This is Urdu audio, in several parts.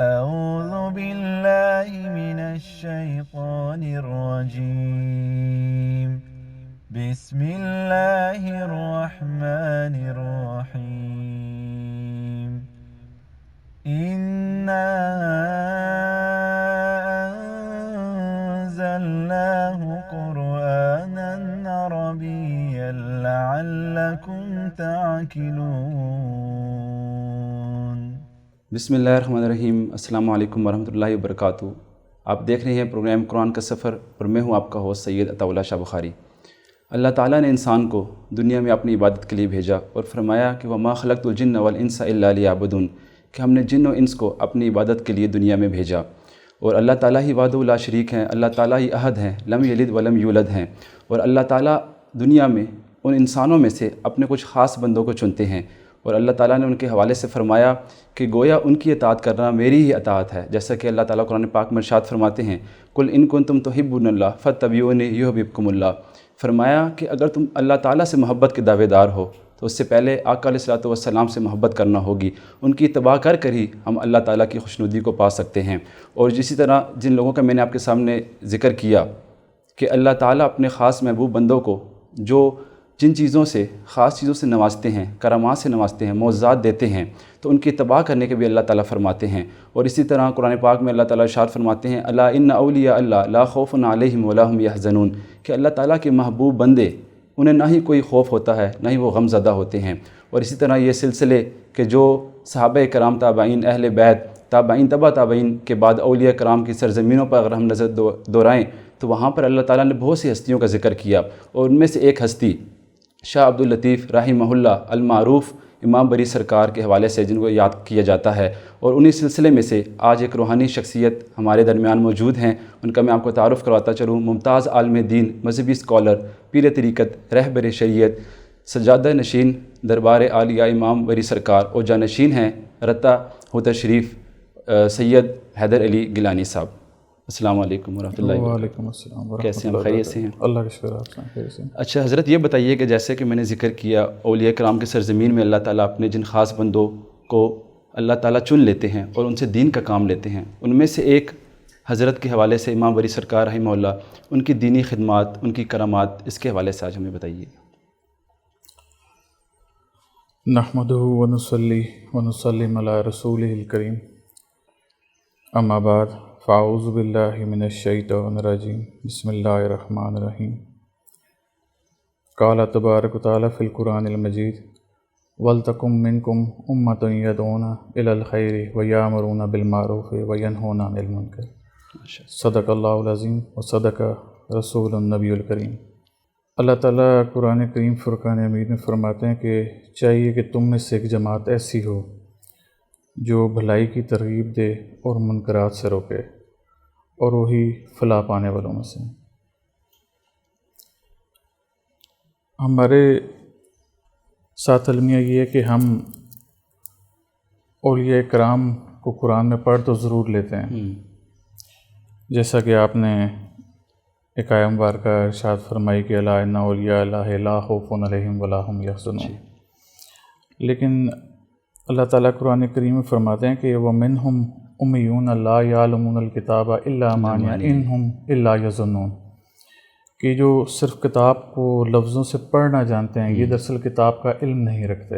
أعوذ بالله من الشيطان الرجيم بسم الله الرحمن الرحيم إنا أنزلناه قرآنا عربيا لعلكم تعقلون۔ بسم اللہ الرحمن الرحیم۔ السلام علیکم ورحمۃ اللہ وبرکاتہ۔ آپ دیکھ رہے ہیں پروگرام قرآن کا سفر اور میں ہوں آپ کا ہوسٹ سید عطا اللہ شاہ بخاری۔ اللہ تعالیٰ نے انسان کو دنیا میں اپنی عبادت کے لیے بھیجا اور فرمایا کہ وما خلقت الجن والانس الا لیعبدون، کہ ہم نے جن و انس کو اپنی عبادت کے لیے دنیا میں بھیجا۔ اور اللہ تعالیٰ ہی وحدہ لا شریک ہیں، اللہ تعالیٰ ہی احد ہیں، لم یلد ولم یولد ہیں۔ اور اللہ تعالیٰ دنیا میں ان انسانوں میں سے اپنے کچھ خاص بندوں کو چنتے ہیں، اور اللہ تعالیٰ نے ان کے حوالے سے فرمایا کہ گویا ان کی اطاعت کرنا میری ہی اطاعت ہے، جیسا کہ اللہ تعالیٰ قرآن پاک میں ارشاد فرماتے ہیں قل ان کنتم تحبون اللہ فاتبعونی یحببکم اللہ۔ فرمایا کہ اگر تم اللہ تعالیٰ سے محبت کے دعوے دار ہو تو اس سے پہلے آقا علیہ الصلوۃ والسلام سے محبت کرنا ہوگی، ان کی اتباع کر کر ہی ہم اللہ تعالیٰ کی خوشنودی کو پا سکتے ہیں۔ اور اسی طرح جن لوگوں کا میں نے آپ کے سامنے ذکر کیا کہ اللہ تعالیٰ اپنے خاص محبوب بندوں کو جو جن چیزوں سے خاص چیزوں سے نوازتے ہیں، کرامات سے نوازتے ہیں، معجزات دیتے ہیں، تو ان کی اتباع کرنے کے بھی اللہ تعالیٰ فرماتے ہیں۔ اور اسی طرح قرآن پاک میں اللہ تعالیٰ ارشاد فرماتے ہیں الا ان اولیاء اللہ لا خوف علیہم ولا هم یحزنون، کہ اللہ تعالیٰ کے محبوب بندے انہیں نہ ہی کوئی خوف ہوتا ہے نہ ہی وہ غم زدہ ہوتے ہیں۔ اور اسی طرح یہ سلسلے کہ جو صحابہ کرام تابعین، اہل بیت، تابعین تبع تابعین کے بعد اولیاء کرام کی سرزمینوں پر اگر ہم نظر دورائیں تو وہاں پر اللہ تعالیٰ نے بہت سی ہستیوں کا ذکر کیا، اور ان میں سے ایک ہستی شاہ عبداللطیف رحمہ اللہ المعروف امام بری سرکار کے حوالے سے جن کو یاد کیا جاتا ہے۔ اور انہی سلسلے میں سے آج ایک روحانی شخصیت ہمارے درمیان موجود ہیں، ان کا میں آپ کو تعارف کرواتا چلوں۔ ممتاز عالم دین، مذہبی اسکالر، پیر طریقت، رہبر شریعت، سجادہ نشین دربار عالیہ امام بری سرکار اور جانشین ہیں رتہ ہوتا شریف سید حیدر علی گیلانی صاحب۔ السلام علیکم ورحمۃ اللہ وبرکاتہ۔ وعلیکم السلام ورحمۃ کیسے ہیں؟ خیریت سے ہیں؟ اللہ کا شکر، آپ خیریت سے ہیں؟ اچھا حضرت، یہ بتائیے کہ جیسے کہ میں نے ذکر کیا اولیاء کرام کی سرزمین میں اللہ تعالیٰ اپنے جن خاص بندوں کو اللہ تعالیٰ چن لیتے ہیں اور ان سے دین کا کام لیتے ہیں، ان میں سے ایک حضرت کے حوالے سے امام بری سرکار رحمہ اللہ، ان کی دینی خدمات، ان کی کرامات، اس کے حوالے سے آج ہمیں بتائیے۔ نحمدہ ونصلی ونسلم علی رسولہ الکریم، اما بعد فاعوذ باللہ من الشیطان الرجیم، بسم اللہ الرحمن الرحیم۔ قال تبارک وتعالی فی القرآن المجید وَلْتَكُن مِّنكُمْ أُمَّةٌ يَدْعُونَ إِلَى الْخَيْرِ وَيَأْمُرُونَ بِالْمَعْرُوفِ وَيَنْهُونَ عَنِ الْمُنكَرِ۔ صدق اللہ العظیم وصدق رسول النبی الکریم۔ اللہ تعالیٰ قرآن کریم فرقان حمید میں فرماتے ہیں کہ چاہیے کہ تم میں سے ایک جماعت ایسی ہو جو بھلائی کی ترغیب دے اور منکرات سے روکے، اور وہی فلاح پانے والوں میں سے۔ ہمارے ساتھ المیہ یہ ہے کہ ہم اولیاء کرام کو قرآن میں پڑھ تو ضرور لیتے ہیں، جیسا کہ آپ نے ایک آیہ مبارکہ ارشاد فرمائی کہ الا ان اولیاء اللہ لا خوف علیہم ولا هم یحزنون، لیکن اللہ تعالیٰ قرآن کریم میں فرماتے ہیں کہ وَمِنْهُمْ اُمِّیُّونَ لَا يَعْلَمُونَ الْكِتَابَ إِلَّا أَمَانِيَ إِنْ هُمْ إِلَّا يَظُنُّونَ، کہ جو صرف کتاب کو لفظوں سے پڑھنا جانتے ہیں، یہ دراصل کتاب کا علم نہیں رکھتے۔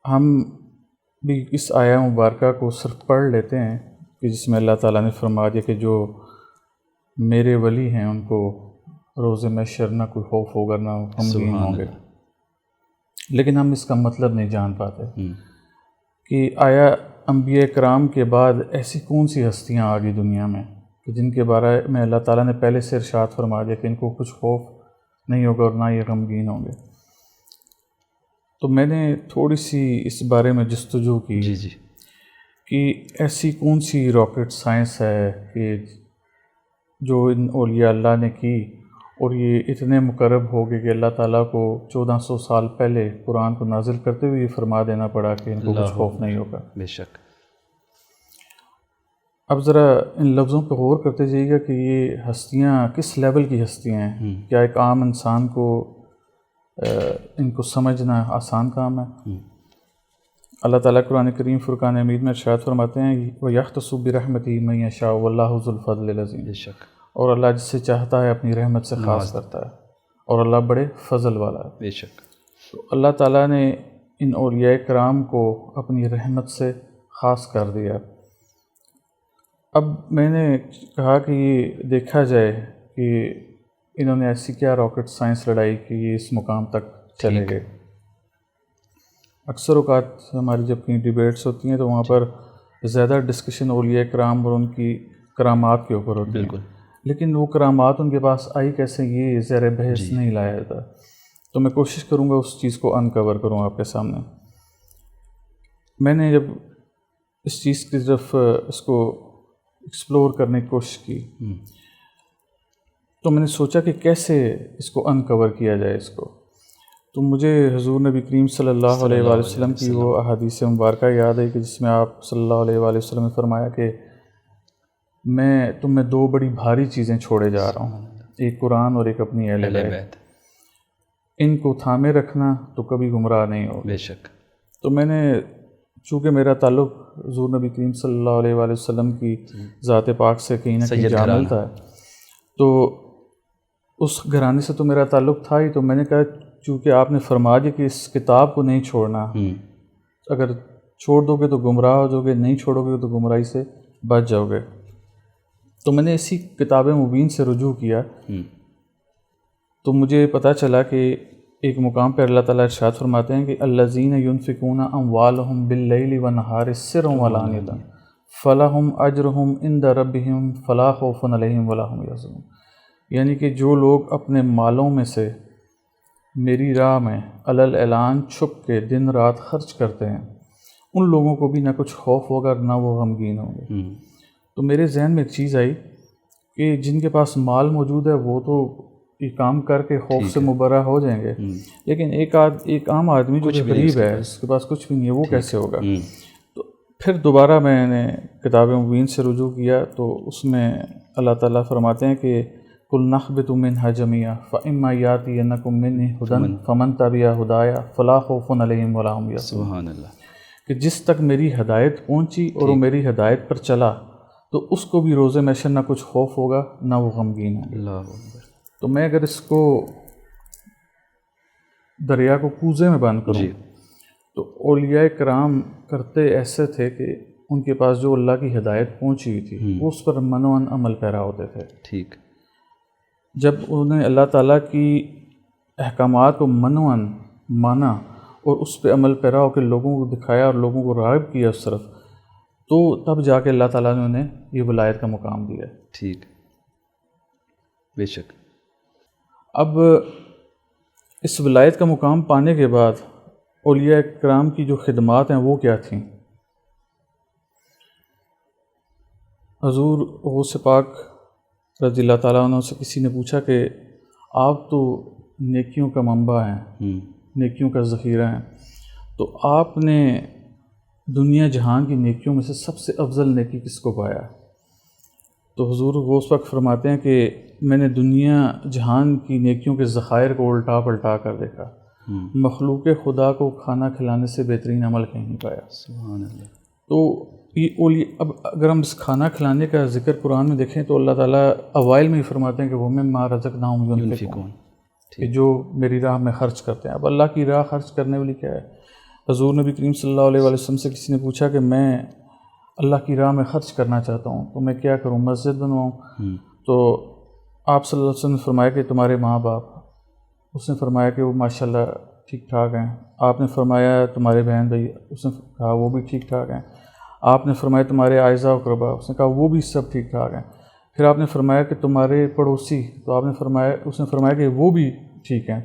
ہم بھی اس آیہ مبارکہ کو صرف پڑھ لیتے ہیں کہ جس میں اللہ تعالیٰ نے فرما دیا کہ جو میرے ولی ہیں ان کو روز محشر نہ کوئی خوف ہوگا نہ غمگین ہوں گے، لیکن ہم اس کا مطلب نہیں جان پاتے کہ آیا انبیاء کرام کے بعد ایسی کون سی ہستیاں آ گئی دنیا میں کہ جن کے بارے میں اللہ تعالیٰ نے پہلے سے ارشاد فرما دیا کہ ان کو کچھ خوف نہیں ہوگا اور نہ یہ غمگین ہوں گے۔ تو میں نے تھوڑی سی اس بارے میں جستجو کی کہ ایسی کون سی راکٹ سائنس ہے کہ جو ان اولیاء اللہ نے کی اور یہ اتنے مقرب ہو گئے کہ اللہ تعالیٰ کو 1400 سال پہلے قرآن کو نازل کرتے ہوئے یہ فرما دینا پڑا کہ ان کو کچھ خوف نہیں ہوگا۔ بے شک۔ اب ذرا ان لفظوں پہ غور کرتے جائیے گا کہ یہ ہستیاں کس لیول کی ہستیاں ہیں۔ کیا ایک عام انسان کو ان کو سمجھنا آسان کام ہے؟ اللہ تعالیٰ قرآن کریم فرقان حمید میں ارشاد فرماتے ہیں وَيَخْتَصُ بِرَحْمَتِهِ مَن يَشَاءُ وَاللَّهُ ذُو الْفَضْلِ الْعَظِيمِ، بے شک اور اللہ جس سے چاہتا ہے اپنی رحمت سے خاص کرتا ہے، اور اللہ بڑے فضل والا ہے۔ بے شک تو اللہ تعالیٰ نے ان اولیاء کرام کو اپنی رحمت سے خاص کر دیا۔ اب میں نے کہا کہ یہ دیکھا جائے کہ انہوں نے ایسی کیا راکٹ سائنس لڑائی کہ یہ اس مقام تک چلے گئے۔ اکثر اوقات ہماری جب کہیں ڈیبیٹس ہوتی ہیں تو وہاں پر زیادہ ڈسکشن اولیاء کرام اور ان کی کرامات کے اوپر ہوتی ہے، لیکن وہ کرامات ان کے پاس آئی کیسے یہ زیر بحث نہیں لایا جاتا۔ تو میں کوشش کروں گا اس چیز کو انکور کروں آپ کے سامنے۔ میں نے جب اس چیز کی طرف اس کو ایکسپلور کرنے کی کوشش کی تو میں نے سوچا کہ کیسے اس کو انکور کیا جائے اس کو۔ تو مجھے حضور نبی کریم صلی اللہ علیہ وآلہ وسلم کی وہ احادیث مبارکہ یاد ہے کہ جس میں آپ صلی اللہ علیہ وآلہ وسلم نے فرمایا کہ میں تم میں دو بڑی بھاری چیزیں چھوڑے جا رہا ہوں، ایک قرآن اور ایک اپنی اہل بیت، ان کو تھامے رکھنا تو کبھی گمراہ نہیں ہوگا۔ بے شک۔ تو میں نے چونکہ میرا تعلق حضور نبی کریم صلی اللہ علیہ وآلہ وسلم کی ذات پاک سے کہیں نہ کہیں جا ملتا ہے، تو اس گھرانے سے تو میرا تعلق تھا ہی، تو میں نے کہا چونکہ آپ نے فرما دیا کہ اس کتاب کو نہیں چھوڑنا، اگر چھوڑ دو گے تو گمراہ ہو جاؤ گے، نہیں چھوڑو گے تو گمراہی سے بچ جاؤ گے۔ تو میں نے اسی کتاب مبین سے رجوع کیا، تو مجھے پتہ چلا کہ ایک مقام پہ اللہ تعالیٰ ارشاد فرماتے ہیں کہ الذین ینفقون اموالہم باللیل والنہار سرا وعلانیۃ فلہم اجرہم عند ربہم فلا خوف علیہم ولا ہم یحزنون، یعنی کہ جو لوگ اپنے مالوں میں سے میری راہ میں علل اعلان چھپ کے دن رات خرچ کرتے ہیں، ان لوگوں کو بھی نہ کچھ خوف ہوگا نہ وہ غمگین ہوں گے۔ تو میرے ذہن میں ایک چیز آئی کہ جن کے پاس مال موجود ہے وہ تو یہ کام کر کے خوف سے مبرہ ہو جائیں گے، لیکن ایک عام آدمی جو غریب ہے اس کے پاس کچھ بھی نہیں ہے، وہ کیسے ہوگا؟ تو پھر دوبارہ میں نے کتاب مبین سے رجوع کیا تو اس میں اللہ تعالیٰ فرماتے ہیں کہ قُلْ نَخْبِتُ مِنْهَا جَمِيعًا فَإِمَّا يَأْتِيَنَّكُم مِّنِّي هُدًى فَمَن تَبِعَ هُدَايَ فَلَا خَوْفٌ عَلَيْهِمْ وَلَا هُمْ يَحْزَنُونَ۔ سبحان اللہ، کہ جس تک میری ہدایت پہنچی اور وہ میری ہدایت پر چلا تو اس کو بھی روز محشر نہ کچھ خوف ہوگا نہ وہ غمگین ہے۔ اللہ اکبر۔ تو میں اگر اس کو دریا کو کوزے میں بند کروں تو اولیاء کرام کرتے ایسے تھے کہ ان کے پاس جو اللہ کی ہدایت پہنچی ہوئی تھی وہ اس پر منوعاً عمل پیرا ہوتے تھے۔ ٹھیک، جب انہیں اللہ تعالیٰ کی احکامات کو منوعاً مانا اور اس پہ عمل پیرا ہو کے لوگوں کو دکھایا اور لوگوں کو راغب کیا اس طرف، تو تب جا کے اللہ تعالیٰ نے انہیں یہ ولایت کا مقام دیا۔ ٹھیک، بے شک۔ اب اس ولایت کا مقام پانے کے بعد اولیاء کرام کی جو خدمات ہیں وہ کیا تھیں؟ حضور غوث پاک رضی اللہ تعالیٰ عنہ سے کسی نے پوچھا کہ آپ تو نیکیوں کا منبع ہیں، نیکیوں کا ذخیرہ ہیں، تو آپ نے دنیا جہان کی نیکیوں میں سے سب سے افضل نیکی کس کو پایا؟ تو حضور غوث پاک فرماتے ہیں کہ میں نے دنیا جہان کی نیکیوں کے ذخائر کو الٹا پلٹا کر دیکھا، مخلوق خدا کو کھانا کھلانے سے بہترین عمل کہیں نہیں پایا۔ سبحان اللہ۔ تو یہ اب اگر ہم اس کھانا کھلانے کا ذکر قرآن میں دیکھیں تو اللہ تعالیٰ اوائل میں ہی فرماتے ہیں کہ وہ مما رزقناہم ینفقون، کہ جو میری راہ میں خرچ کرتے ہیں۔ اب اللہ کی راہ خرچ کرنے والی کیا ہے؟ حضور نبی کریم صلی اللہ علیہ وسلم سے کسی نے پوچھا کہ میں اللہ کی راہ میں خرچ کرنا چاہتا ہوں تو میں کیا کروں، مسجد بنواؤں؟ تو آپ صلی اللہ علیہ وسلم نے فرمایا کہ تمہارے ماں باپ، اس نے فرمایا کہ وہ ماشاءاللہ ٹھیک ٹھاک ہیں۔ آپ نے فرمایا تمہارے بہن بھائی، اس نے کہا وہ بھی ٹھیک ٹھاک ہیں۔ آپ نے فرمایا تمہارے اعزاء و اقربا، اس نے کہا وہ بھی سب ٹھیک ٹھاک ہیں۔ پھر آپ نے فرمایا کہ تمہارے پڑوسی، تو آپ نے فرمایا، اس نے فرمایا کہ وہ بھی ٹھیک ہیں۔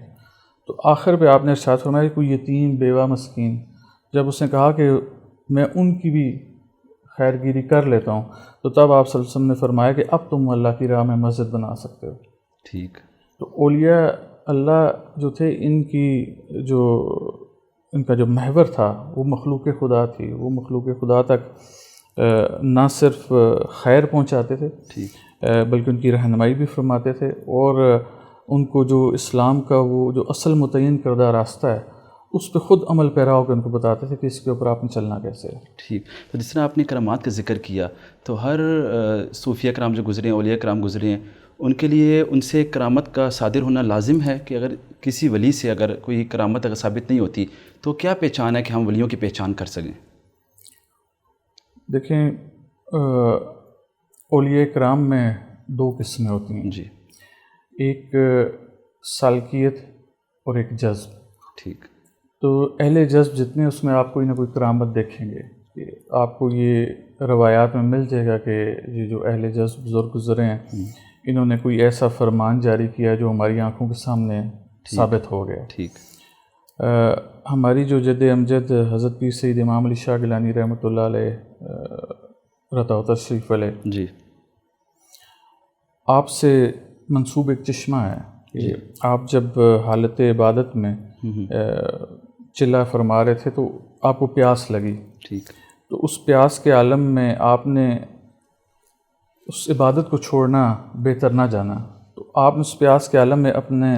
تو آخر پہ آپ نے ارشاد فرمایا کہ کوئی یتیم، بیوہ، مسکین، جب اس نے کہا کہ میں ان کی بھی خیر گیری کر لیتا ہوں تو تب آپ صلی اللہ علیہ وسلم نے فرمایا کہ اب تم اللہ کی راہ میں مسجد بنا سکتے ہو۔ ٹھیک، تو اولیاء اللہ جو تھے ان کا جو محور تھا وہ مخلوق خدا تھی، وہ مخلوق خدا تک نہ صرف خیر پہنچاتے تھے بلکہ ان کی رہنمائی بھی فرماتے تھے، اور ان کو جو اسلام کا وہ جو اصل متعین کردہ راستہ ہے اس پہ خود عمل پیرا ہو کے ان کو بتاتے تھے کہ اس کے اوپر آپ نے چلنا کیسے ہے۔ ٹھیک، تو جس طرح آپ نے کرامات کا ذکر کیا، تو ہر صوفیہ کرام جو گزرے ہیں، اولیاء کرام گزرے ہیں، ان کے لیے ان سے کرامت کا صادر ہونا لازم ہے کہ اگر کسی ولی سے اگر کوئی کرامت اگر ثابت نہیں ہوتی تو کیا پہچان ہے کہ ہم ولیوں کی پہچان کر سکیں؟ دیکھیں، اولیاء کرام میں دو قسمیں ہوتی ہیں جی، ایک سالکیت اور ایک جذب۔ ٹھیک، تو اہل جذب جتنے اس میں آپ کوئی نہ کوئی کرامت دیکھیں گے، کہ آپ کو یہ روایات میں مل جائے گا کہ یہ جو اہل جذب بزرگ گزرے ہیں انہوں نے کوئی ایسا فرمان جاری کیا جو ہماری آنکھوں کے سامنے ثابت ہو گیا۔ ٹھیک، ہماری جو جد امجد حضرت پیر سید امام علی شاہ گیلانی رحمۃ اللہ علیہ رتا تشریف علیہ، جی، آپ سے منسوب ایک چشمہ ہے کہ آپ جب حالت عبادت میں چلا فرما رہے تھے تو آپ کو پیاس لگی، ٹھیک، تو اس پیاس کے عالم میں آپ نے اس عبادت کو چھوڑنا بہتر نہ جانا، تو آپ نے اس پیاس کے عالم میں اپنے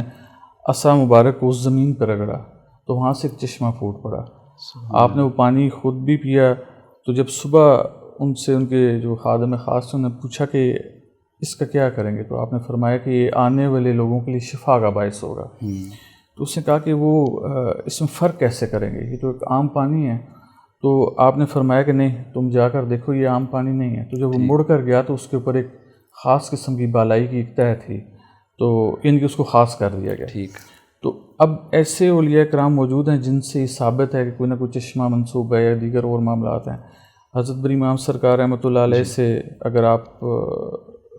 عصا مبارک کو اس زمین پر رگڑا تو وہاں سے ایک چشمہ پھوٹ پڑا۔ آپ نے وہ پانی خود بھی پیا، تو جب صبح ان سے ان کے جو خادم خاص تھے انہوں نے پوچھا کہ اس کا کیا کریں گے، تو آپ نے فرمایا کہ یہ آنے والے لوگوں کے لیے شفا کا باعث ہوگا۔ تو اس نے کہا کہ وہ اس میں فرق کیسے کریں گے، یہ تو ایک عام پانی ہے۔ تو آپ نے فرمایا کہ نہیں، تم جا کر دیکھو یہ عام پانی نہیں ہے۔ تو جب وہ مڑ کر گیا تو اس کے اوپر ایک خاص قسم کی بالائی کی ایک تہ تھی، تو ان کی اس کو خاص کر دیا گیا۔ ٹھیک، تو اب ایسے اولیاء کرام موجود ہیں جن سے یہ ثابت ہے کہ کوئی نہ کوئی چشمہ منسوب ہے یا دیگر اور معاملات ہیں۔ حضرت بری امام سرکار رحمۃ اللہ علیہ سے اگر آپ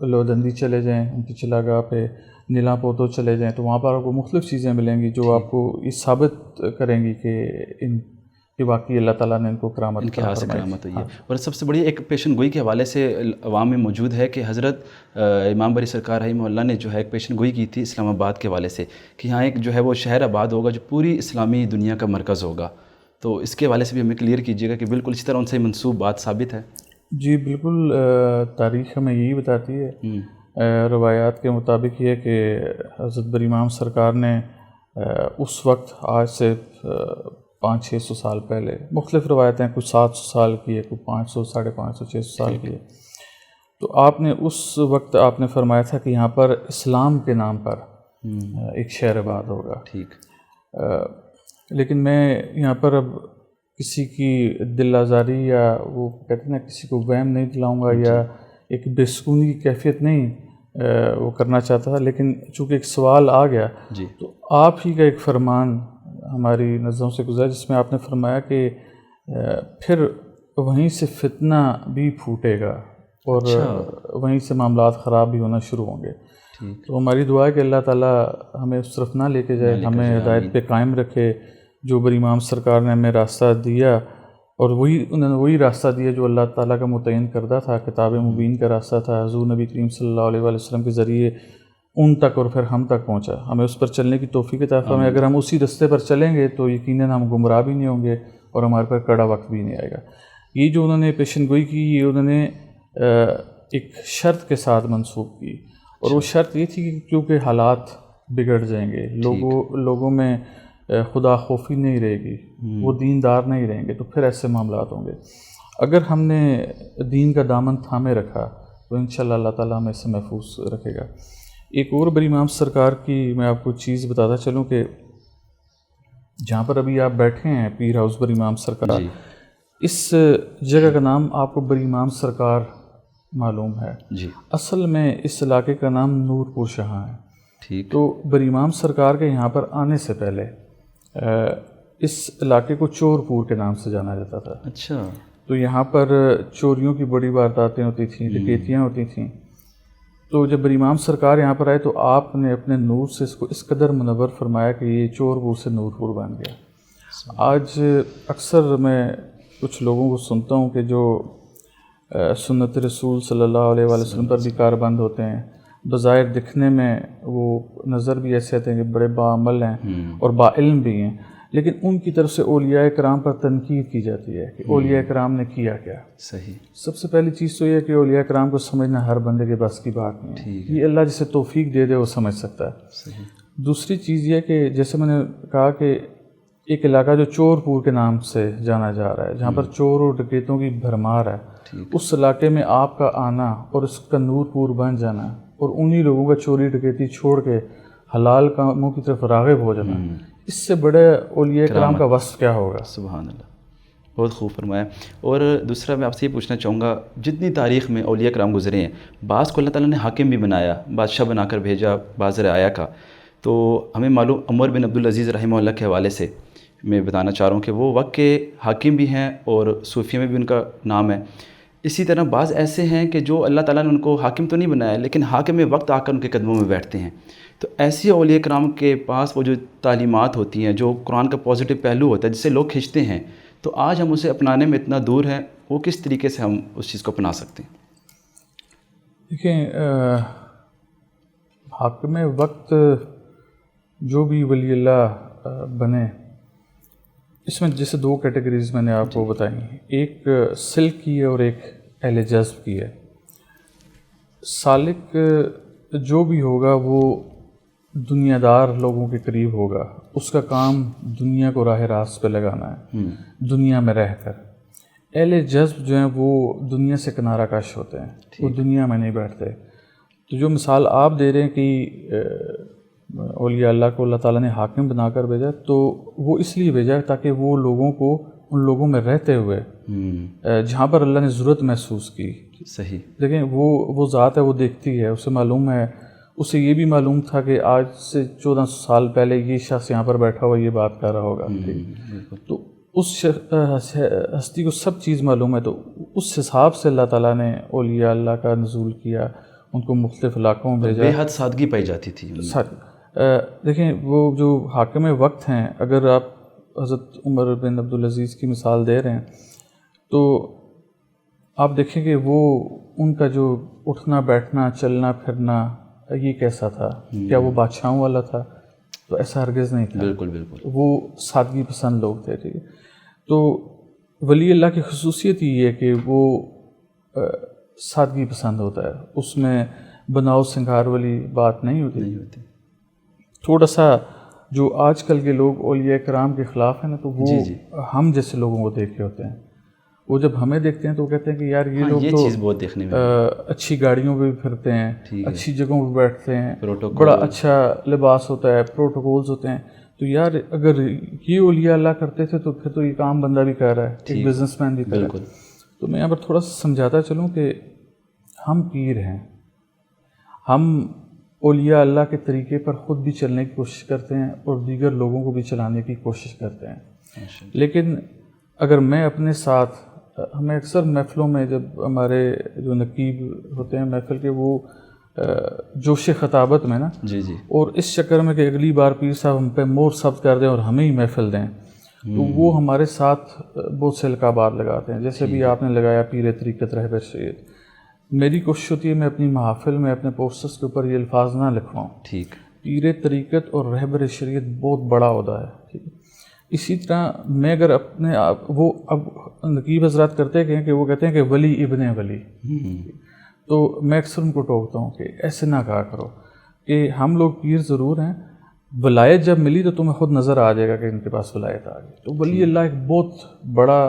لودندی چلے جائیں، ان کی چلاگاہ پہ نیلا پوتو چلے جائیں تو وہاں پر آپ کو مختلف چیزیں ملیں گی جو آپ کو یہ ثابت کریں گی کہ ان کہ واقعی اللہ تعالیٰ نے ان کو کرامت ان کے ہاتھ سے کرامت ہوئی ہے۔ اور سب سے بڑی ایک پیشن گوئی کے حوالے سے عوام میں موجود ہے کہ حضرت امام بری سرکار رحمہ اللہ نے جو ہے ایک پیشن گوئی کی تھی اسلام آباد کے حوالے سے کہ یہاں ایک جو ہے وہ شہر آباد ہوگا جو پوری اسلامی دنیا کا مرکز ہوگا، تو اس کے حوالے سے بھی ہمیں کلیئر کیجیے گا کہ بالکل اسی طرح ان سے منسوب بات ثابت ہے۔ جی بالکل، تاریخ ہمیں یہی بتاتی ہے، روایات کے مطابق یہ کہ حضرت بری امام سرکار نے اس وقت آج سے 500-600 سال پہلے، مختلف روایتیں کچھ 700 سال کی ہے، کچھ 500 550 600 سال کی ہے، تو آپ نے اس وقت آپ نے فرمایا تھا کہ یہاں پر اسلام کے نام پر ایک شہر آباد ہوگا۔ ٹھیک، لیکن میں یہاں پر اب کسی کی دل آزاری یا وہ کہتے ہیں نا کسی کو وہم نہیں دلاؤں گا یا ایک بے سکونی کی کیفیت نہیں وہ کرنا چاہتا تھا، لیکن چونکہ ایک سوال آ گیا جی، تو آپ ہی کا ایک فرمان ہماری نظروں سے گزرا جس میں آپ نے فرمایا کہ پھر وہیں سے فتنہ بھی پھوٹے گا اور وہیں سے معاملات خراب بھی ہونا شروع ہوں گے۔ تو ہماری دعا ہے کہ اللہ تعالیٰ ہمیں اس طرف نہ لے کے جائے، ہمیں ہدایت پہ قائم رکھے۔ جو بری امام سرکار نے ہمیں راستہ دیا اور انہوں نے وہی راستہ دیا جو اللہ تعالیٰ کا متعین کردہ تھا، کتاب مبین کا راستہ تھا، حضور نبی کریم صلی اللہ علیہ وآلہ وسلم کے ذریعے ان تک اور پھر ہم تک پہنچا۔ ہمیں اس پر چلنے کی توفیق عطا فرمائے۔ اگر ہم اسی راستے پر چلیں گے تو یقیناً ہم گمراہ بھی نہیں ہوں گے اور ہمارے پر کڑا وقت بھی نہیں آئے گا۔ یہ جو انہوں نے پیشن گوئی کی، یہ انہوں نے ایک شرط کے ساتھ منسوب کی، اور وہ شرط یہ تھی کہ کیونکہ حالات بگڑ جائیں گے، لوگوں میں خدا خوفی نہیں رہے گی، وہ دیندار نہیں رہیں گے، تو پھر ایسے معاملات ہوں گے۔ اگر ہم نے دین کا دامن تھامے رکھا تو انشاءاللہ اللہ تعالیٰ ہمیں اس سے محفوظ رکھے گا۔ ایک اور بری امام سرکار کی میں آپ کو چیز بتاتا چلوں کہ جہاں پر ابھی آپ بیٹھے ہیں پیر ہاؤس بری امام سرکار، اس جگہ کا نام آپ کو بری امام سرکار معلوم ہے؟ جی، اصل میں اس علاقے کا نام نور پور شاہ ہے۔ ٹھیک، تو بری امام سرکار کے یہاں پر آنے سے پہلے اس علاقے کو چور پور کے نام سے جانا جاتا تھا۔ اچھا، تو یہاں پر چوریوں کی بڑی وارداتیں ہوتی تھیں، ڈکیتیاں ہوتی تھیں۔ تو جب بری امام سرکار یہاں پر آئے تو آپ نے اپنے نور سے اس کو اس قدر منور فرمایا کہ یہ چور پور سے نور پور بن گیا۔ آج اکثر میں کچھ لوگوں کو سنتا ہوں کہ جو سنت رسول صلی اللہ علیہ وآلہ وسلم پر بھی کاربند ہوتے ہیں، بظاہر دکھنے میں وہ نظر بھی ایسے آتے ہیں کہ بڑے باعمل ہیں اور باعلم بھی ہیں، لیکن ان کی طرف سے اولیاء کرام پر تنقید کی جاتی ہے کہ اولیاء کرام نے کیا کیا۔ صحیح، سب سے پہلی چیز تو یہ ہے کہ اولیاء کرام کو سمجھنا ہر بندے کے بس کی بات نہیں ہے، یہ اللہ جسے توفیق دے دے وہ سمجھ سکتا ہے۔ صحیح، دوسری چیز یہ کہ جیسے میں نے کہا کہ ایک علاقہ جو چور پور کے نام سے جانا جا رہا ہے، جہاں پر چور اور ڈکیتوں کی بھرمار ہے، اس علاقے میں آپ کا آنا اور اس کا نور پور بن جانا اور انہی لوگوں کا چوری ڈکیتی چھوڑ کے حلال کاموں کی طرف راغب ہو جانا، اس سے بڑے اولیاء کرام کا وصف کیا ہوگا؟ سبحان اللہ، بہت خوب فرمایا۔ اور دوسرا میں آپ سے یہ پوچھنا چاہوں گا، جتنی تاریخ میں اولیاء کرام گزرے ہیں، بعض کو اللہ تعالیٰ نے حاکم بھی بنایا، بادشاہ بنا کر بھیجا بعض رعایا کا، تو ہمیں معلوم عمر بن عبدالعزیز رحمہ اللہ کے حوالے سے میں بتانا چاہ رہا ہوں کہ وہ وقت کے حاکم بھی ہیں اور صوفیہ میں بھی ان کا نام ہے۔ اسی طرح بعض ایسے ہیں کہ جو اللہ تعالیٰ نے ان کو حاکم تو نہیں بنایا لیکن حاکم وقت آ کر ان کے قدموں میں بیٹھتے ہیں۔ تو ایسی اولیاء کرام کے پاس وہ جو تعلیمات ہوتی ہیں، جو قرآن کا پازیٹیو پہلو ہوتا ہے جس سے لوگ کھنچتے ہیں، تو آج ہم اسے اپنانے میں اتنا دور ہیں، وہ کس طریقے سے ہم اس چیز کو اپنا سکتے ہیں؟ دیکھیں، حاکم وقت جو بھی ولی اللہ بنے، اس میں جیسے دو کیٹیگریز میں نے آپ کو بتائی ہیں، ایک سلک کی ہے اور ایک اہل جذب کی ہے۔ سالک جو بھی ہوگا وہ دنیا دار لوگوں کے قریب ہوگا، اس کا کام دنیا کو راہ راست پہ لگانا ہے، دنیا میں رہ کر۔ اہل جذب جو ہیں وہ دنیا سے کنارہ کش ہوتے ہیں، وہ دنیا میں نہیں بیٹھتے۔ تو جو مثال آپ دے رہے ہیں کہ اولیاء اللہ کو اللہ تعالیٰ نے حاکم بنا کر بھیجا، تو وہ اس لیے بھیجا تاکہ وہ لوگوں کو ان لوگوں میں رہتے ہوئے جہاں پر اللہ نے ضرورت محسوس کی، صحیح، دیکھیں وہ ذات ہے، وہ دیکھتی ہے، اسے معلوم ہے، اسے یہ بھی معلوم تھا کہ آج سے 1400 سال پہلے یہ شخص یہاں پر بیٹھا ہوا یہ بات کر رہا ہوگا، تو اس ہستی کو سب چیز معلوم ہے، تو اس حساب سے اللہ تعالیٰ نے اولیاء اللہ کا نزول کیا، ان کو مختلف علاقوں میں بھیجا، بے حد سادگی پائی جاتی تھی۔ دیکھیں وہ جو حاکم وقت ہیں، اگر آپ حضرت عمر بن عبدالعزیز کی مثال دے رہے ہیں تو آپ دیکھیں کہ وہ ان کا جو اٹھنا بیٹھنا چلنا پھرنا یہ کیسا تھا؟ کیا وہ بادشاہوں والا تھا؟ تو ایسا ہرگز نہیں تھا، بالکل بالکل، وہ سادگی پسند لوگ تھے، ٹھیک ہے۔ تو ولی اللہ کی خصوصیت یہ ہے کہ وہ سادگی پسند ہوتا ہے، اس میں بناؤ سنگھار والی بات نہیں ہوتی۔ تھوڑا سا جو آج کل کے لوگ اولیاء کرام کے خلاف ہیں نا، تو وہ ہم جیسے لوگوں کو دیکھے ہوتے ہیں، وہ جب ہمیں دیکھتے ہیں تو وہ کہتے ہیں کہ یار یہ لوگ تو چیز بہت دیکھنے میں اچھی گاڑیوں پہ بھی پھرتے ہیں، اچھی جگہوں پہ بیٹھتے ہیں، بڑا اچھا لباس ہوتا ہے، پروٹوکولز ہوتے ہیں، تو یار اگر یہ اولیاء اللہ کرتے تھے تو پھر تو یہ کام بندہ بھی کر رہا ہے، ایک بزنس مین بھی کر رہا ہے۔ تو میں یہاں پر تھوڑا سا سمجھاتا چلوں کہ ہم پیر ہیں، ہم اولیاء اللہ کے طریقے پر خود بھی چلنے کی کوشش کرتے ہیں اور دیگر لوگوں کو بھی چلانے کی کوشش کرتے ہیں، لیکن اگر میں اپنے ساتھ، ہمیں اکثر محفلوں میں جب ہمارے جو نقیب ہوتے ہیں محفل کے، وہ جوش خطابت میں نا، اور اس چکر میں کہ اگلی بار پیر صاحب ہم پہ مور ثبت کر دیں اور ہمیں ہی محفل دیں، تو وہ ہمارے ساتھ بہت سے القابات لگاتے ہیں، جیسے بھی آپ نے لگایا پیر طریقت رہبر شریعت۔ میری کوشش ہوتی ہے میں اپنی محافل میں اپنے پوسٹرز کے اوپر یہ الفاظ نہ لکھواؤں، ٹھیک، پیر طریقت اور رہبر شریعت بہت بڑا عہدہ ہے، ٹھیک ہے۔ اسی طرح میں اگر اپنے وہ اب نقیب حضرات کرتے ہیں کہ وہ کہتے ہیں کہ ولی ابن ولی، تو میں اکثر ان کو ٹوکتا ہوں کہ ایسے نہ کہا کرو، کہ ہم لوگ پیر ضرور ہیں، ولایت جب ملی تو تمہیں خود نظر آ جائے گا کہ ان کے پاس ولایت آ گئی۔ تو ولی اللہ ایک بہت بڑا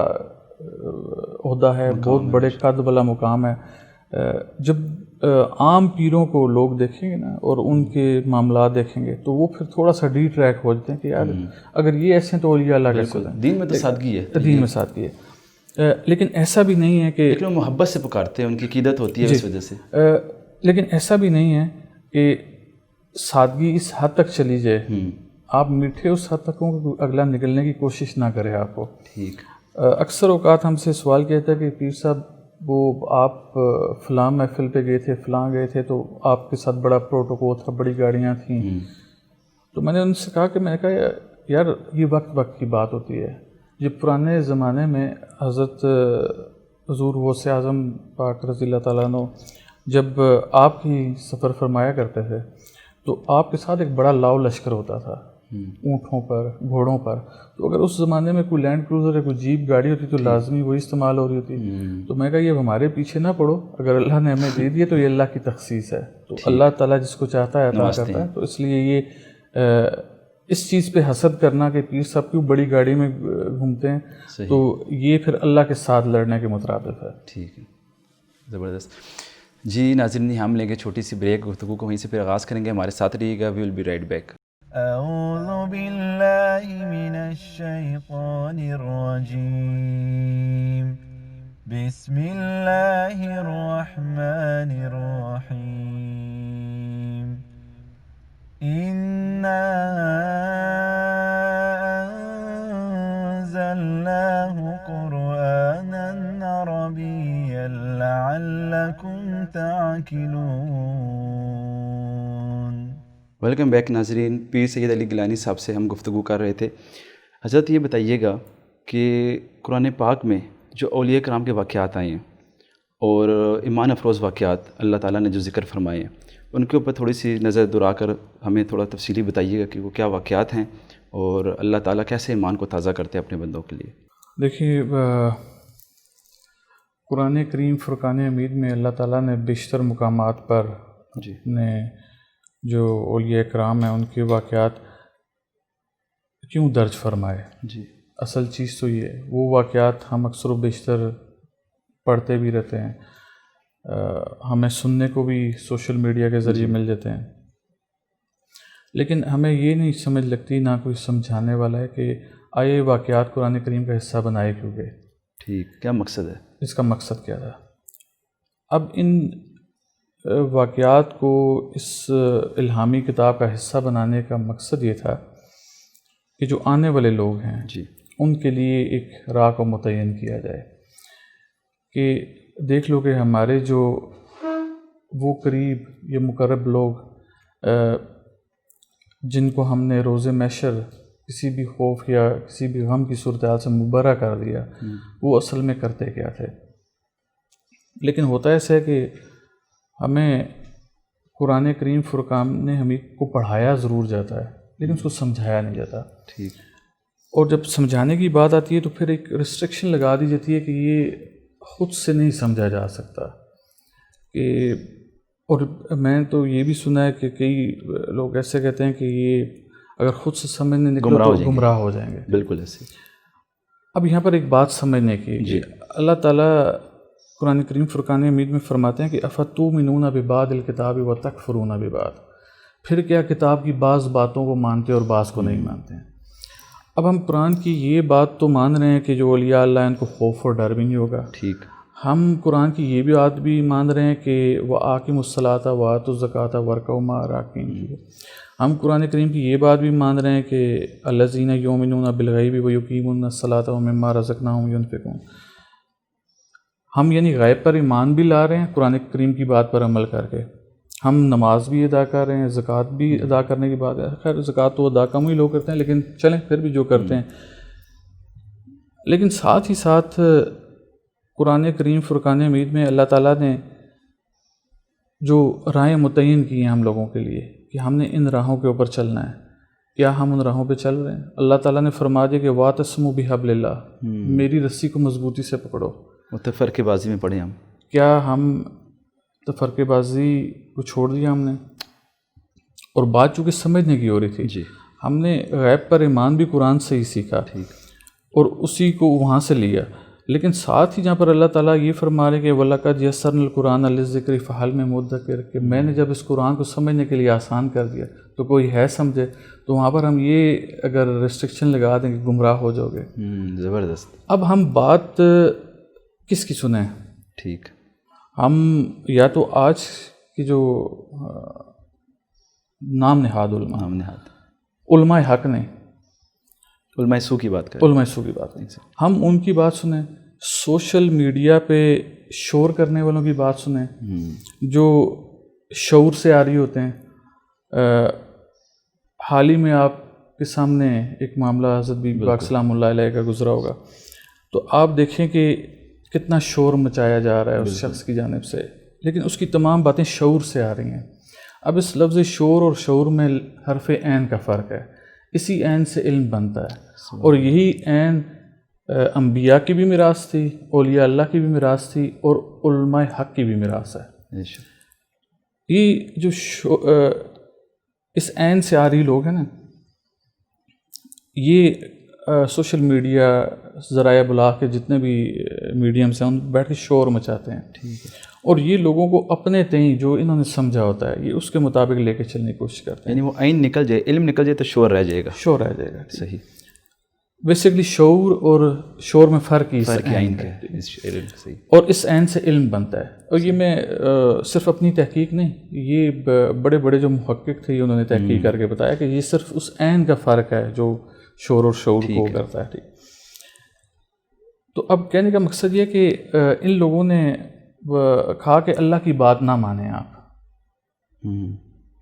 عہدہ ہے، بہت بڑے قد والا مقام ہے۔ جب عام پیروں کو لوگ دیکھیں گے نا اور ان کے معاملات دیکھیں گے تو وہ پھر تھوڑا سا ڈی ٹریک ہو جاتے ہیں کہ یار اگر یہ ایسے ہیں تو اولیاء اللہ کیسے ہیں؟ دین میں تو سادگی ہے، دین میں سادگی ہے، لیکن ایسا بھی نہیں ہے کہ محبت سے پکارتے ہیں، ان کی عقیدت ہوتی ہے اس وجہ سے، لیکن ایسا بھی نہیں ہے کہ سادگی اس حد تک چلی جائے، آپ میٹھے اس حد تک ہوں کہ اگلا نکلنے کی کوشش نہ کرے آپ کو۔ ٹھیک، اکثر اوقات ہم سے سوال کیا تھا کہ پیر صاحب وہ آپ فلاں محفل پہ گئے تھے، فلاں گئے تھے، تو آپ کے ساتھ بڑا پروٹوکول تھا، بڑی گاڑیاں تھیں، تو میں نے ان سے کہا کہ میں نے کہا یار یہ وقت کی بات ہوتی ہے۔ جب پرانے زمانے میں حضرت حضور غوث اعظم پاک رضی اللہ تعالیٰ عنہ جب آپ کی سفر فرمایا کرتے تھے تو آپ کے ساتھ ایک بڑا لاؤ لشکر ہوتا تھا، اونٹوں پر، گھوڑوں پر، تو اگر اس زمانے میں کوئی لینڈ کروزر یا کوئی جیپ گاڑی ہوتی تو لازمی وہی استعمال ہو رہی ہوتی۔ تو میں کہا یہ ہمارے پیچھے نہ پڑو، اگر اللہ نے ہمیں دے دیے تو یہ اللہ کی تخصیص ہے، تو اللہ تعالیٰ جس کو چاہتا ہے عطا کرتا ہے، تو اس لیے یہ اس چیز پہ حسد کرنا کہ پیر صاحب کیوں بڑی گاڑی میں گھومتے ہیں، تو یہ پھر اللہ کے ساتھ لڑنے کے مترادف ہے۔ ٹھیک ہے، زبردست۔ جی ناظرین، ہم لیں گے چھوٹی سی بریک، گفتگو کو وہیں سے پھر آغاز کریں گے، ہمارے ساتھ رہیے گا، وی ول بی رائٹ بیک۔ اعوذ باللہ من الشیطان الرجیم، بسم اللہ الرحمن الرحیم، انا انزلناہ قرآنا عربیا لعلکم تعقلون۔ ویلکم بیک ناظرین، پیر سید علی گیلانی صاحب سے ہم گفتگو کر رہے تھے۔ حضرت یہ بتائیے گا کہ قرآن پاک میں جو اولیاء کرام کے واقعات آئے ہیں اور ایمان افروز واقعات اللہ تعالیٰ نے جو ذکر فرمائے ہیں، ان کے اوپر تھوڑی سی نظر دورا کر ہمیں تھوڑا تفصیلی بتائیے گا کہ وہ کیا واقعات ہیں اور اللہ تعالیٰ کیسے ایمان کو تازہ کرتے ہیں اپنے بندوں کے لیے۔ دیکھیے، قرآن کریم فرقان حمید میں اللہ تعالیٰ نے بیشتر مقامات پر جی نے جو اولیاء کرام ہیں ان کے واقعات کیوں درج فرمائے؟ جی اصل چیز تو یہ ہے، وہ واقعات ہم اکثر و بیشتر پڑھتے بھی رہتے ہیں، ہمیں سننے کو بھی سوشل میڈیا کے ذریعے مل جاتے ہیں، لیکن ہمیں یہ نہیں سمجھ لگتی، نہ کوئی سمجھانے والا ہے کہ آئے واقعات قرآن کریم کا حصہ بنائے کیوں گئے؟ ٹھیک، کیا مقصد ہے اس کا مقصد کیا تھا؟ اب ان واقعات کو اس الہامی کتاب کا حصہ بنانے کا مقصد یہ تھا کہ جو آنے والے لوگ ہیں جی ان کے لیے ایک راہ کو متعین کیا جائے کہ دیکھ لو کہ ہمارے جو وہ قریب یہ مقرب لوگ جن کو ہم نے روز محشر کسی بھی خوف یا کسی بھی غم کی صورتحال سے مبرہ کر دیا، وہ اصل میں کرتے کیا تھے؟ لیکن ہوتا ایسا ہے کہ ہمیں قرآن کریم فرقان حمید کو پڑھایا ضرور جاتا ہے لیکن اس کو سمجھایا نہیں جاتا۔ ٹھیک، اور جب سمجھانے کی بات آتی ہے تو پھر ایک ریسٹرکشن لگا دی جاتی ہے کہ یہ خود سے نہیں سمجھا جا سکتا کہ، اور میں تو یہ بھی سنا ہے کہ کئی لوگ ایسے کہتے ہیں کہ یہ اگر خود سے سمجھنے نکلو تو گمراہ ہو جائیں گے۔ بالکل ایسے۔ اب یہاں پر ایک بات سمجھنے کی، جی اللہ تعالیٰ قرآن کریم فرقان حمید میں فرماتے ہیں کہ افتؤمنون ببعض الکتاب وتکفرون ببعض، پھر کیا کتاب کی بعض باتوں کو مانتے اور بعض کو نہیں مانتے ہیں؟ اب ہم قرآن کی یہ بات تو مان رہے ہیں کہ جو اولیاء اللہ ان کو خوف اور ڈر بھی نہیں ہوگا، ٹھیک، ہم قرآن کی یہ بھی بات بھی مان رہے ہیں کہ وَآقِمُوا الصَّلَاةَ وَآتُوا الزَّكَاةَ وَارْكَعُوا مَعَ الرَّاكِعِينَ، ہم قرآن کریم کی یہ بات بھی مان رہے ہیں کہ الَّذِينَ يُؤْمِنُونَ بِالْغَيْبِ وَيُقِيمُونَ الصَّلَاةَ وَمِمَّا رَزَقْنَاهُمْ يُنْفِقُونَ، ہم یعنی غیب پر ایمان بھی لا رہے ہیں قرآن کریم کی بات پر عمل کر کے، ہم نماز بھی ادا کر رہے ہیں، زکوٰۃ بھی ادا کرنے کی بات ہے، خیر زکوٰۃ تو ادا کم ہی لوگ کرتے ہیں لیکن چلیں پھر بھی جو کرتے ہیں، لیکن ساتھ ہی ساتھ قرآن کریم فرقان حمید میں اللہ تعالیٰ نے جو راہیں متعین کی ہیں ہم لوگوں کے لیے کہ ہم نے ان راہوں کے اوپر چلنا ہے، کیا ہم ان راہوں پہ چل رہے ہیں؟ اللہ تعالیٰ نے فرما دیا کہ وَاعْتَصِمُوا بِحَبْلِ اللَّهِ، میری رسی کو مضبوطی سے پکڑو۔ تفرقے بازی میں پڑھیں ہم، کیا ہم تفرقے بازی کو چھوڑ دیا ہم نے؟ اور بات چونکہ سمجھنے کی ہو رہی تھی، جی ہم نے غیب پر ایمان بھی قرآن سے ہی سیکھا ٹھیک، اور اسی کو وہاں سے لیا، لیکن ساتھ ہی جہاں پر اللہ تعالیٰ یہ فرما رہے کہ وَلَقَدْ يَسَّرْنَا الْقُرْآنَ لِلذِّكْرِ فَهَلْ مِن مُدَّكِرٍ، کہ میں نے جب اس قرآن کو سمجھنے کے لیے آسان کر دیا تو کوئی ہے سمجھے؟ تو وہاں پر ہم یہ اگر ریسٹرکشن لگا دیں کہ گمراہ ہو جاؤ گے۔ زبردست، اب ہم بات کس کی سنیں؟ ٹھیک، ہم یا تو آج کی جو نام نہاد علماء حق نے، علماء سو کی بات کریں، علماء سو کی بات نہیں، ہم ان کی بات سنیں، سوشل میڈیا پہ شور کرنے والوں کی بات سنیں جو شعور سے آ رہی ہوتے ہیں۔ حال ہی میں آپ کے سامنے ایک معاملہ حضرت بی بی پاک سلام اللہ علیہ کا گزرا ہوگا، تو آپ دیکھیں کہ کتنا شور مچایا جا رہا ہے اس شخص کی جانب سے، لیکن اس کی تمام باتیں شعور سے آ رہی ہیں۔ اب اس لفظ شعور اور شعور میں حرف عین کا فرق ہے، اسی عین سے علم بنتا ہے، اور یہی عین انبیاء کی بھی میراث تھی، اولیاء اللہ کی بھی میراث تھی، اور علماء حق کی بھی میراث ہے۔ یہ جو اس عین سے آ رہی لوگ ہیں نا، یہ سوشل میڈیا ذرائع ابلاغ کے جتنے بھی میڈیمس ہیں ان بیٹھ کے شور مچاتے ہیں. ٹھیک ہے. اور یہ لوگوں کو اپنے تئیں جو انہوں نے سمجھا ہوتا ہے یہ اس کے مطابق لے کے چلنے کی کوشش کرتے ہیں. یعنی وہ عین نکل جائے، علم نکل جائے تو شور رہ جائے گا. شور رہ جائے گا. صحیح. بیسیکلی شعور اور شور میں فرق ہی عین کا ہے. صحیح. اور اس عین سے علم بنتا ہے. اور یہ میں صرف اپنی تحقیق نہیں، یہ بڑے بڑے جو محقق تھے انہوں نے تحقیق کر کے بتایا کہ یہ صرف اس عین کا فرق ہے جو شور اور شعور کو کرتا ہے. ٹھیک. تو اب کہنے کا مقصد یہ کہ ان لوگوں نے کہا کہ اللہ کی بات نہ مانیں آپ،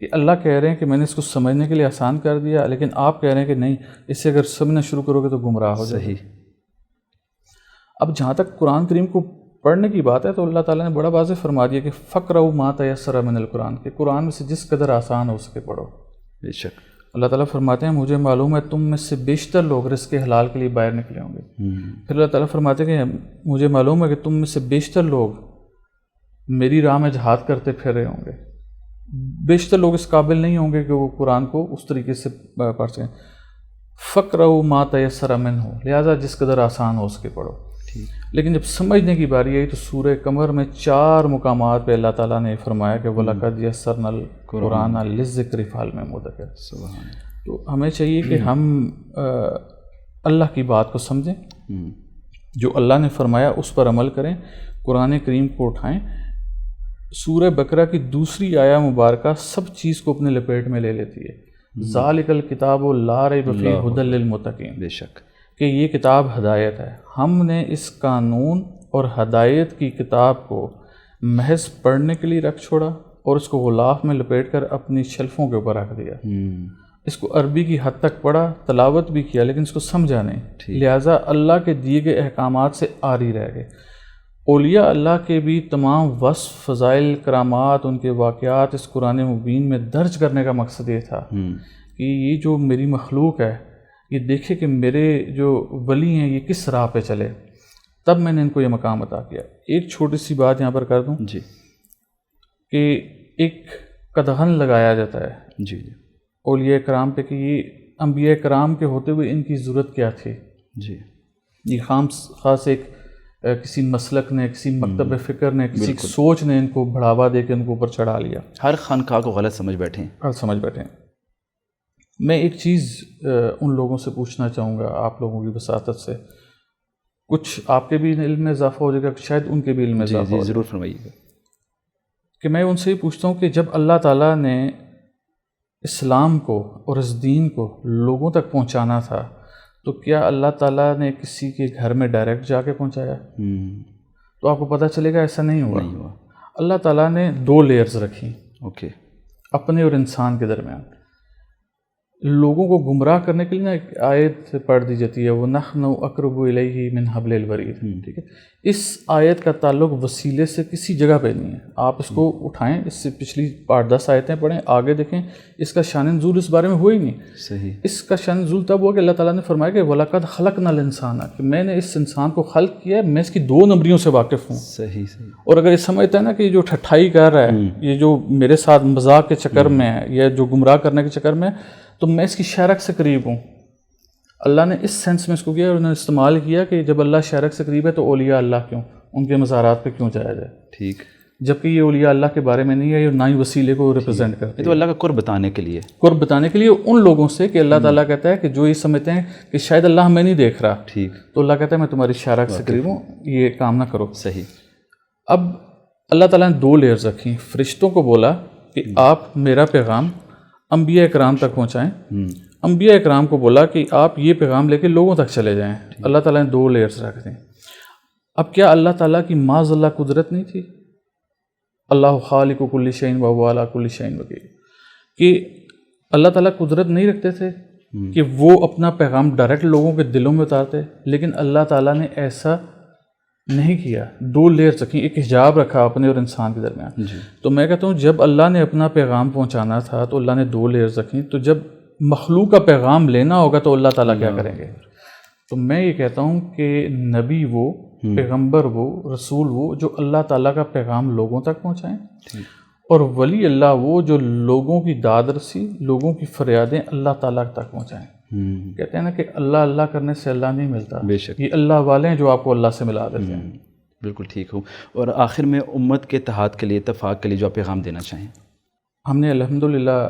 کہ اللہ کہہ رہے ہیں کہ میں نے اس کو سمجھنے کے لیے آسان کر دیا، لیکن آپ کہہ رہے ہیں کہ نہیں، اس سے اگر سمجھنا شروع کرو گے تو گمراہ ہو جائے. صحیح. اب جہاں تک قرآن کریم کو پڑھنے کی بات ہے تو اللہ تعالیٰ نے بڑا واضح فرما دیا کہ فقرؤ ما تیسر من القرآن، کہ قرآن میں سے جس قدر آسان ہو سکے پڑھو. بے شک. اللہ تعالیٰ فرماتے ہیں مجھے معلوم ہے تم میں سے بیشتر لوگ رزق حلال کے لیے باہر نکلے ہوں گے. پھر اللہ تعالیٰ فرماتے ہیں کہ مجھے معلوم ہے کہ تم میں سے بیشتر لوگ میری راہ میں جہاد کرتے پھر رہے ہوں گے. بیشتر لوگ اس قابل نہیں ہوں گے کہ وہ قرآن کو اس طریقے سے پڑھ سکیں. فقرؤ ما تیسر منہ، لہٰذا جس قدر آسان ہو سکے پڑھو. لیکن جب سمجھنے کی باری آئی تو سورہ قمر میں 4 مقامات پہ اللہ تعالیٰ نے فرمایا کہ وَلَقَدْ يَسَّرْنَا الْقُرْآنَ لِلذِّكْرِ فَهَلْ مِن مُدَّكِرٍ. تو ہمیں چاہیے کہ ہم اللہ کی بات کو سمجھیں، جو اللہ نے فرمایا اس پر عمل کریں، قرآن کریم کو اٹھائیں. سورہ بقرہ کی دوسری آیہ مبارکہ سب چیز کو اپنے لپیٹ میں لے لیتی ہے. ذَلِكَ الْكِتَابُ لَا رَيْبَ فِيهِ هُدًى لِّلْمُتَّقِينَ. بے شک. کہ یہ کتاب ہدایت ہے. ہم نے اس قانون اور ہدایت کی کتاب کو محض پڑھنے کے لیے رکھ چھوڑا اور اس کو غلاف میں لپیٹ کر اپنی شلفوں کے اوپر رکھ دیا. اس کو عربی کی حد تک پڑھا، تلاوت بھی کیا، لیکن اس کو سمجھا نہیں. لہٰذا اللہ کے دیے گئے احکامات سے عاری رہ گئے. اولیاء اللہ کے بھی تمام وصف، فضائل، کرامات، ان کے واقعات اس قرآن مبین میں درج کرنے کا مقصد یہ تھا کہ یہ جو میری مخلوق ہے یہ دیکھے کہ میرے جو ولی ہیں یہ کس راہ پہ چلے. تب میں نے ان کو یہ مقام عطا کیا. ایک چھوٹی سی بات یہاں پر کر دوں جی، کہ ایک قدغن لگایا جاتا ہے جی اولیاء کرام پہ کہ یہ انبیاء کرام کے ہوتے ہوئے ان کی ضرورت کیا تھی. جی. یہ خاص ایک کسی مسلک نے، کسی مکتب فکر نے، کسی سوچ نے ان کو بڑھاوا دے کے ان کو اوپر چڑھا لیا. ہر خانقاہ کو غلط سمجھ بیٹھے ہیں. غلط سمجھ بیٹھے ہیں. میں ایک چیز ان لوگوں سے پوچھنا چاہوں گا آپ لوگوں کی وساطت سے، کچھ آپ کے بھی علم میں اضافہ ہو جائے گا، شاید ان کے بھی علم میں اضافہ ہو جائے گا. ضرور فرمائیے گا. کہ میں ان سے یہ پوچھتا ہوں کہ جب اللہ تعالیٰ نے اسلام کو اور اس دین کو لوگوں تک پہنچانا تھا تو کیا اللہ تعالیٰ نے کسی کے گھر میں ڈائریکٹ جا کے پہنچایا؟ تو آپ کو پتہ چلے گا ایسا نہیں ہوا. اللہ تعالیٰ نے 2 لیئرز رکھی اپنے اور انسان کے درمیان. لوگوں کو گمراہ کرنے کے لیے نا ایک آیت پڑھ دی جاتی ہے، وَنَحْنُ أَقْرَبُ إِلَيْهِ مِنْ حَبْلِ الْوَرِيدِ. ٹھیک ہے، اس آیت کا تعلق وسیلے سے کسی جگہ پہ نہیں ہے. آپ اس کو اٹھائیں، اس سے پچھلی 8-10 آیتیں پڑھیں، آگے دیکھیں، اس کا شان نزول اس بارے میں ہوا ہی نہیں. صحیح. اس کا شان نزول تب ہوا کہ اللہ تعالیٰ نے فرمایا کہ وَلَقَدْ خَلَقْنَا الْإِنسَانَ، کہ میں نے اس انسان کو خلق کیا ہے، میں اس کی 2 نمبریوں سے واقف ہوں. صحیح. اور اگر یہ سمجھتا ہے نا کہ یہ جو ٹھٹھائی کر رہا ہے، یہ جو میرے ساتھ مذاق کے چکر میں ہے یا جو گمراہ کرنے کے چکر میں، تو میں اس کی شرک سے قریب ہوں. اللہ نے اس سینس میں اس کو کیا اور انہوں نے استعمال کیا کہ جب اللہ شرک سے قریب ہے تو اولیاء اللہ کیوں، ان کے مزارات پہ کیوں جایا جائے. ٹھیک. جبکہ یہ اولیاء اللہ کے بارے میں نہیں ہے، یہ نہ ہی وسیلے کو ریپرزینٹ کرتے ہیں. تو اللہ کا قرب بتانے کے لیے، قرب بتانے کے لیے ان لوگوں سے کہ اللہ تعالیٰ کہتا ہے کہ جو یہ سمجھتے ہیں کہ شاید اللہ ہمیں نہیں دیکھ رہا، ٹھیک، تو اللہ کہتا ہے میں تمہاری شرک سے قریب ہوں، یہ کام نہ کرو. صحیح. اب اللہ تعالیٰ نے 2 لیئرز رکھی. فرشتوں کو بولا کہ آپ میرا پیغام انبیاء کرام تک پہنچائیں. انبیاء اکرام کو بولا کہ آپ یہ پیغام لے کے لوگوں تک چلے جائیں. اللہ تعالیٰ نے 2 لیئرز رکھ دیں. اب کیا اللہ تعالیٰ کی معاذ اللہ قدرت نہیں تھی؟ اللہ خالق کل شیء وہو علی کل شیء وکیل، کہ اللہ تعالیٰ قدرت نہیں رکھتے تھے کہ وہ اپنا پیغام ڈائریکٹ لوگوں کے دلوں میں اتارتے، لیکن اللہ تعالیٰ نے ایسا نہیں کیا. 2 لیئرز رکھی، ایک حجاب رکھا اپنے اور انسان کے درمیان. تو میں کہتا ہوں جب اللہ نے اپنا پیغام پہنچانا تھا تو اللہ نے 2 لیئرز رکھی. تو جب مخلوق کا پیغام لینا ہوگا تو اللہ تعالیٰ کیا کریں گے؟ تو میں یہ کہتا ہوں کہ نبی وہ، پیغمبر وہ، رسول وہ جو اللہ تعالیٰ کا پیغام لوگوں تک پہنچائیں، اور ولی اللہ وہ جو لوگوں کی داد رسی، لوگوں کی فریادیں اللہ تعالیٰ تک پہنچائیں. کہتے ہیں نا کہ اللہ اللہ کرنے سے اللہ نہیں ملتا، بے شک، یہ اللہ والے ہیں جو آپ کو اللہ سے ملا دیتے ہیں۔ بالکل ٹھیک ہو۔ اور آخر میں امت کے اتحاد کے لیے، اتفاق کے لیے جو آپ پیغام دینا چاہیں۔ ہم نے الحمدللہ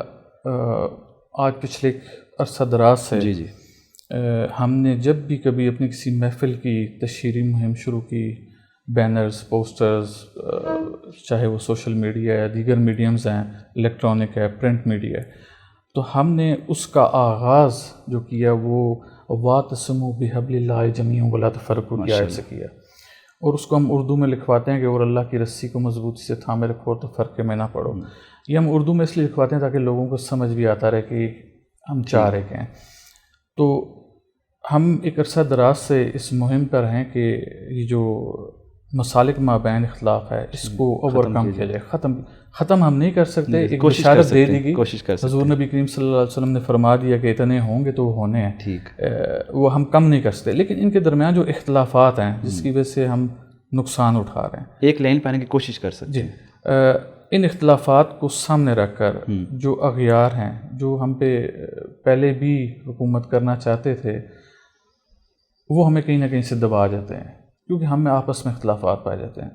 آج پچھلے عرصہ دراز سے جی جی ہم نے جب بھی کبھی اپنی کسی محفل کی تشہیری مہم شروع کی، بینرز، پوسٹرز، چاہے وہ سوشل میڈیا یا دیگر میڈیمز ہیں، الیکٹرانک ہے، پرنٹ میڈیا ہے، تو ہم نے اس کا آغاز جو کیا وہ وَاعْتَصِمُوا بِحَبْلِ اللَّهِ جَمِيعًا وَلَا تَفَرَّقُوا کی آیت سے کیا، اور اس کو ہم اردو میں لکھواتے ہیں کہ اور اللہ کی رسی کو مضبوطی سے تھامے رکھو اور تفرقے میں نہ پڑو۔ یہ ہم اردو میں اس لیے لکھواتے ہیں تاکہ لوگوں کو سمجھ بھی آتا رہے کہ ہم چاہ رہے ہیں۔ تو ہم ایک عرصہ دراز سے اس مہم پر ہیں کہ یہ جو مسالک مابین اختلاف ہے اس کو اوور کم کیا جائے، ختم ہم نہیں کر سکتے، ایک بشارت دے دی گئی، حضور نبی کریم صلی اللہ علیہ وسلم نے فرما دیا کہ اتنے ہوں گے تو وہ ہونے ہیں، ٹھیک، وہ ہم کم نہیں کر سکتے، لیکن ان کے درمیان جو اختلافات ہیں جس کی وجہ سے ہم نقصان اٹھا رہے ہیں، ایک لائن پانے کی کوشش کر سکتے ہیں۔ ان اختلافات کو سامنے رکھ کر جو اغیار ہیں، جو ہم پہ پہلے بھی حکومت کرنا چاہتے تھے، وہ ہمیں کہیں نہ کہیں سے دبا جاتے ہیں کیونکہ ہم میں آپس میں اختلافات پائے جاتے ہیں۔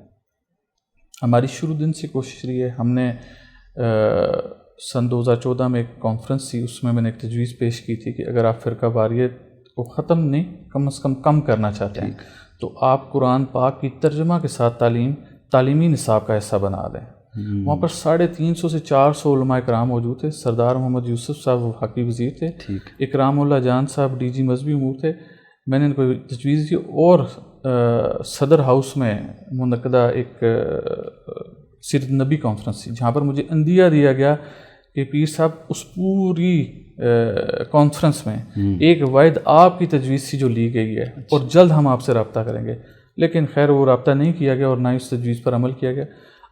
ہماری شروع دن سے کوشش رہی ہے، ہم نے سن 2014 میں ایک کانفرنس تھی، اس میں نے ایک تجویز پیش کی تھی کہ اگر آپ فرقہ واریت کو ختم نہیں کم از کم کرنا چاہتے ہیں تو آپ قرآن پاک کی ترجمہ کے ساتھ تعلیمی نصاب کا حصہ بنا دیں۔ وہاں پر 350 سے 400 علماء کرام موجود تھے، سردار محمد یوسف صاحب وفاقی وزیر تھے، اکرام اللہ جان صاحب ڈی جی مذہبی امور تھے، میں نے ان کو تجویز کی، اور صدر ہاؤس میں منعقدہ ایک سیرت نبی کانفرنس تھی جہاں پر مجھے عندیہ دیا گیا کہ پیر صاحب اس پوری کانفرنس میں ایک واحد آپ کی تجویز تھی جو لی گئی ہے اور جلد ہم آپ سے رابطہ کریں گے، لیکن خیر وہ رابطہ نہیں کیا گیا اور نہ اس تجویز پر عمل کیا گیا۔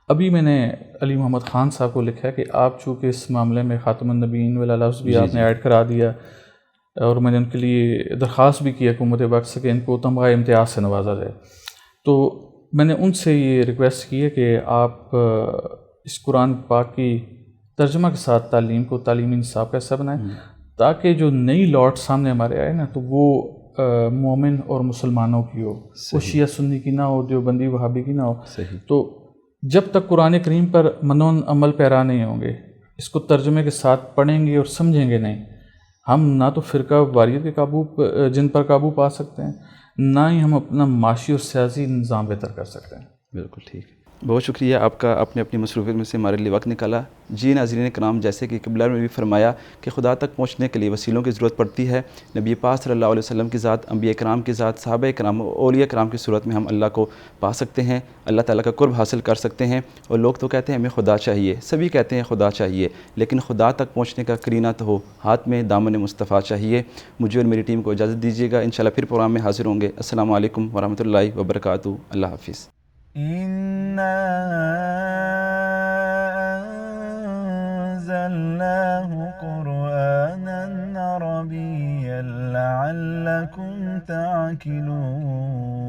ابھی میں نے علی محمد خان صاحب کو لکھا ہے کہ آپ چونکہ اس معاملے میں خاتم النبیین والا لفظ بھی آپ نے ایڈ کرا دیا، اور میں نے ان کے لیے درخواست بھی کی حکومت وقت سے کہ ان کو تمغہ امتیاز سے نوازا جائے، تو میں نے ان سے یہ ریکویسٹ کی ہے کہ آپ اس قرآن پاک کی ترجمہ کے ساتھ تعلیم کو تعلیمی نصاب کا حصہ بنائیں تاکہ جو نئی لاٹ سامنے ہمارے آئے نا تو وہ مومن اور مسلمانوں کی ہو، وہ شیعہ سنی کی نہ ہو، دیوبندی وہابی کی نہ ہو۔ تو جب تک قرآن کریم پر منون عمل پیرا نہیں ہوں گے، اس کو ترجمے کے ساتھ پڑھیں گے اور سمجھیں گے نہیں، ہم نہ تو فرقہ واریت کے جن پر قابو پا سکتے ہیں، نہ ہی ہم اپنا معاشی اور سیاسی نظام بہتر کر سکتے ہیں۔ بالکل ٹھیک، بہت شکریہ آپ کا، اپنی مصروفیت میں سے ہمارے لیے وقت نکالا۔ جی ناظرین کرام، جیسے کہ قبلہ نے بھی فرمایا کہ خدا تک پہنچنے کے لیے وسیلوں کی ضرورت پڑتی ہے، نبی پاک صلی اللہ علیہ وسلم کی ذات، انبیاء کرام کی ذات، صحابہ کرام، اولیاء کرام کی صورت میں ہم اللہ کو پا سکتے ہیں، اللہ تعالیٰ کا قرب حاصل کر سکتے ہیں۔ اور لوگ تو کہتے ہیں ہمیں خدا چاہیے، سبھی کہتے ہیں خدا چاہیے، لیکن خدا تک پہنچنے کا قرینہ تو ہو، ہاتھ میں دامن مصطفیٰ چاہیے۔ مجھے اور میری ٹیم کو اجازت دیجیے گا، انشاءاللہ پھر پروگرام میں حاضر ہوں گے۔ السلام علیکم ورحمۃ اللہ وبرکاتہ، اللہ حافظ۔ إنا أنزلناه قرآنا عربيا لعلكم تعقلون